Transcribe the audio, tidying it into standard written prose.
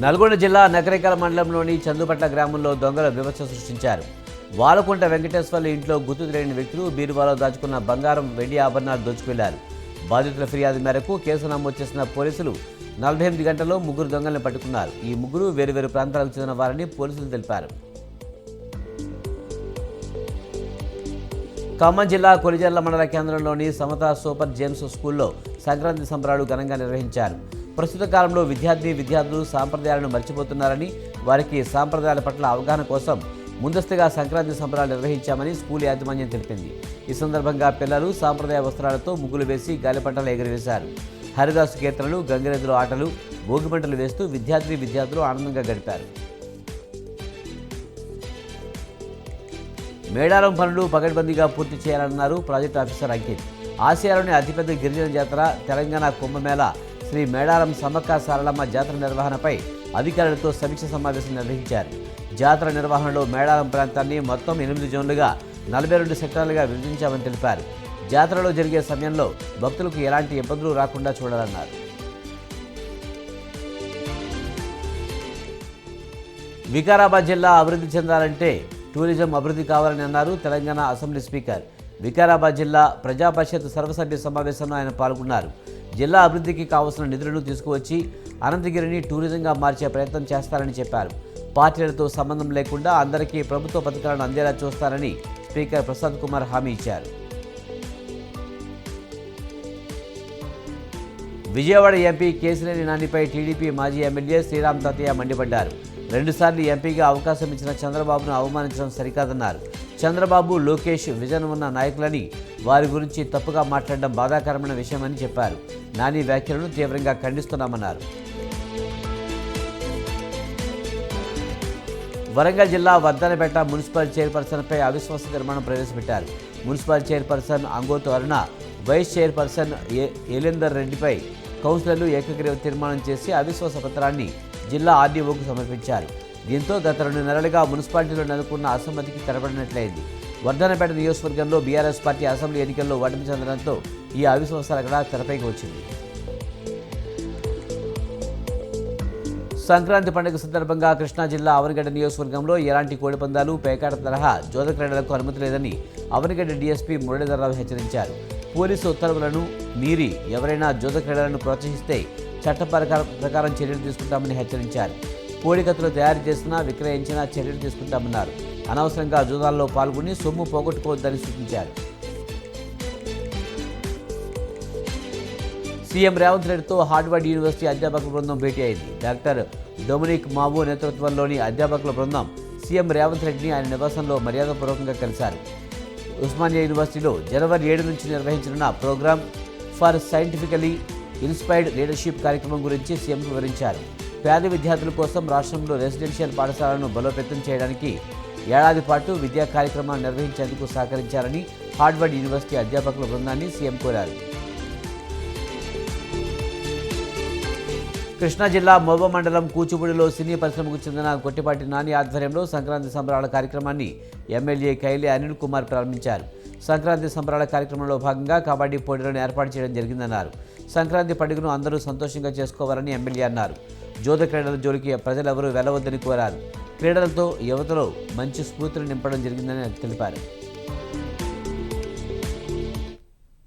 నల్గొండ జిల్లా నకరికల మండలంలోని చందుపట్ల గ్రామంలో దొంగలు బీభత్సం సృష్టించారు. వాలకుంట వెంకటేశ్వర్ల ఇంట్లో గుర్తు తెలియని వ్యక్తులు బీరువాలో దాచుకున్న బంగారం, వెండి ఆభరణాలు దోచుకెళ్లారు. బాధితుల ఫిర్యాదు మేరకు కేసు నమోదు చేసిన పోలీసులు 48 గంటల్లో ముగ్గురు దొంగలను పట్టుకున్నారు. ఈ ముగ్గురు వేరువేరు ప్రాంతాలకు చెందిన వారని పోలీసులు తెలిపారు. ఖమ్మం జిల్లా కొలిజర్ల మండల కేంద్రంలోని సమత సూపర్ జేమ్స్ స్కూల్లో సంక్రాంతి సంబరాలు ఘనంగా నిర్వహించారు. ప్రస్తుత కాలంలో విద్యార్థులు సాంప్రదాయాలను మర్చిపోతున్నారని, వారికి సాంప్రదాయాల పట్ల అవగాహన కోసం ముందస్తుగా సంక్రాంతి సంబరాలు నిర్వహించామని స్కూల్ యాజమాన్యం తెలిపింది. ఈ సందర్భంగా పిల్లలు సాంప్రదాయ వస్త్రాలతో ముగ్గులు వేసి గాలిపటాలు ఎగురవేశారు. హరిదాసు కీర్తనలు, గంగిరెద్దుల ఆటలు, భోగిమంటలు వేస్తూ విద్యార్థులు ఆనందంగా గడిపారు. మేడారం పనులు పకడ్బందీగా పూర్తి చేయాలన్నారు ప్రాజెక్టు ఆఫీసర్ అంకిత్. ఆసియాలోని అతిపెద్ద గిరిజన జాతర తెలంగాణ కుంభమేళా శ్రీ మేడారం సమ్మక్క సారలమ్మ జాతర నిర్వహణపై అధికారులతో సమీక్ష సమావేశం నిర్వహించారు. జాతర నిర్వహణలో మేడారం ప్రాంతాన్ని మొత్తం 8 జోన్లుగా 42 సెక్టార్లుగా విభజించామని తెలిపారు. జాతరలో జరిగే సమయంలో భక్తులకు ఎలాంటి ఇబ్బందులు రాకుండా చూడాలన్నారు. వికారాబాద్ జిల్లా అభివృద్ధి చెందాలంటే టూరిజం అభివృద్ధి కావాలని అన్నారు తెలంగాణ అసెంబ్లీ స్పీకర్. వికారాబాద్ జిల్లా ప్రజా పరిషత్ సర్వసభ్య సమావేశంలో ఆయన పాల్గొన్నారు. జిల్లా అభివృద్ధికి కావాల్సిన నిధులను తీసుకువచ్చి అనంతగిరిని టూరిజంగా మార్చే ప్రయత్నం చేస్తారని చెప్పారు. పార్టీలతో సంబంధం లేకుండా అందరికీ ప్రభుత్వ పథకాలను అందేలా చూస్తారని స్పీకర్ ప్రసాద్ కుమార్ హామీ ఇచ్చారు. విజయవాడ ఎంపీ కేశినేని నానిపై టీడీపీ మాజీ ఎమ్మెల్యే శ్రీరామ్ తాతయ్య మండిపడ్డారు. 2 సార్లు ఎంపీగా అవకాశం ఇచ్చిన చంద్రబాబును అవమానించడం సరికాదన్నారు. చంద్రబాబు, లోకేష్ విజన్ ఉన్న నాయకులని, వారి గురించి తప్పుగా మాట్లాడడం బాధాకరమైన విషయమని చెప్పారు. నాని వ్యాఖ్యలను తీవ్రంగా ఖండిస్తున్నామన్నారు. వరంగల్ జిల్లా వర్ధనపేట మున్సిపల్ చైర్పర్సన్పై అవిశ్వాస తీర్మానం ప్రవేశపెట్టారు. మున్సిపల్ చైర్పర్సన్ అంగోతు అరుణ, వైస్ చైర్పర్సన్ ఏలేందర్ రెడ్డిపై కౌన్సిలర్లు ఏకగ్రీవ తీర్మానం చేసి అవిశ్వాస పత్రాన్ని జిల్లా ఆర్డీఓకు సమర్పించారు. దీంతో గత 2 నెలలుగా మున్సిపాలిటీలో నెలకొన్న అసమ్మతికి తెరపడినట్లయింది. వర్ధనపేట నియోజకవర్గంలో బీఆర్ఎస్ పార్టీ అసెంబ్లీ ఎన్నికల్లో ఓటమి చెందడంతో ఈ అవిశ్వాసాల కూడా తెరపైకి వచ్చింది. సంక్రాంతి పండుగ సందర్భంగా కృష్ణా జిల్లా అవనిగడ్డ నియోజకవర్గంలో ఎలాంటి కోడిపందాలు, పేకాట తరహా జోద క్రీడలకు అనుమతి లేదని అవనిగడ్డ డీఎస్పీ మురళీధరరావు హెచ్చరించారు. పోలీసు ఉత్తర్వులను మీరి ఎవరైనా జోద క్రీడలను ప్రోత్సహిస్తే చట్ట ప్రకారం చర్యలు తీసుకుంటామని హెచ్చరించారు. కోడికత్తులు తయారు చేసినా, విక్రయించినా చర్యలు తీసుకుంటామన్నారు. అనవసరంగా జూదాల్లో పాల్గొని సొమ్ము పోగొట్టుకోవద్దని సూచించారు. సీఎం రేవంత్ రెడ్డితో హార్వర్డ్ యూనివర్సిటీ అధ్యాపకుల బృందం భేటీ అయింది. డాక్టర్ డొమినిక్ మావో నేతృత్వంలోని అధ్యాపకుల బృందం సీఎం రేవంత్ రెడ్డిని ఆయన నివాసంలో మర్యాదపూర్వకంగా కలిశారు. ఉస్మానియా యూనివర్సిటీలో జనవరి 7 నుంచి నిర్వహించనున్న program for scientifically inspired leadership కార్యక్రమం గురించి సీఎం వివరించారు. పేద విద్యార్థుల కోసం రాష్ట్రంలో రెసిడెన్షియల్ పాఠశాలను బలోపేతం చేయడానికి ఏడాది పాటు విద్యా కార్యక్రమాలు నిర్వహించేందుకు సహకరించారని హార్వర్డ్ యూనివర్సిటీ అధ్యాపకుల బృందాన్ని సీఎం కోరారు. కృష్ణా జిల్లా మోబ మండలం కూచిపూడిలో సినీ పరిశ్రమకు చెందిన కొట్టిపాటి నాని ఆధ్వర్యంలో సంక్రాంతి సంబరాల కార్యక్రమాన్ని ఎమ్మెల్యే కైలే అనిల్ కుమార్ ప్రారంభించారు. సంక్రాంతి సంబరాల కార్యక్రమంలో భాగంగా కబడ్డీ పోటీలను ఏర్పాటు చేయడం జరిగిందన్నారు. సంక్రాంతి పండుగను అందరూ సంతోషంగా చేసుకోవాలని ఎమ్మెల్యే అన్నారు. జోద క్రీడల జోలికి ప్రజలెవరూ వెళ్లవద్దని కోరారు. క్రీడలతో యువతలో మంచి స్ఫూర్తిని నింపడం జరిగిందని తెలిపారు.